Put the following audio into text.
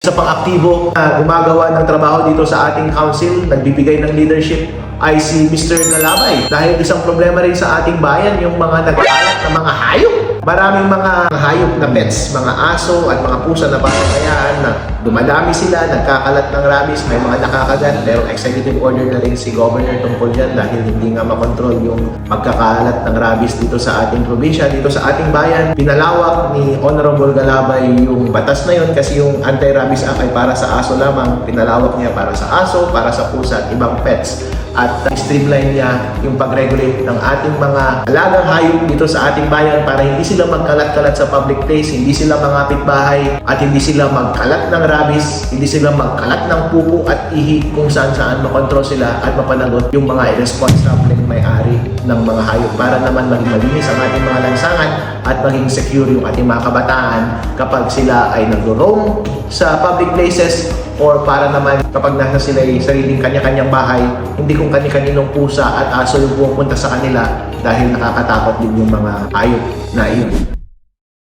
Isa pang aktibo na gumagawa ng trabaho dito sa ating council, nagbibigay ng leadership, ay si Mr. Galabay. Dahil isang problema rin sa ating bayan, yung mga nagkalat na mga hayop. Maraming mga hayop na pets, mga aso at mga pusa na patatayaan na dumadami sila, nagkakalat ng rabies, may mga nakakagat. Pero executive order na rin si Governor tungkol dyan dahil hindi nga makontrol yung pagkakalat ng rabies dito sa ating probinsya, dito sa ating bayan. Pinalawak ni Honorable Galabay yung batas na yun kasi yung Anti-Rabies Act ay para sa aso lamang. Pinalawak niya para sa aso, para sa pusa at ibang pets. At streamline niya yung pag-regulate ng ating mga alagang hayop dito sa ating bayan para hindi sila magkalat-kalat sa public place, hindi sila mangapit bahay, at hindi sila magkalat ng rabies, hindi sila magkalat ng pupo at ihi kung saan-saan makontrol sila at mapanagot yung mga irresponsible may-ari ng mga hayop para naman maging malinis ang ating mga lansangan at maging secure yung ating mga kabataan kapag sila ay nag-roam sa public places or para naman kapag nasa sila ay sariling kanya-kanyang bahay, hindi kung kani-kaninong pusa at aso yung pupunta sa kanila dahil nakakatakot din yung mga hayop na iyon.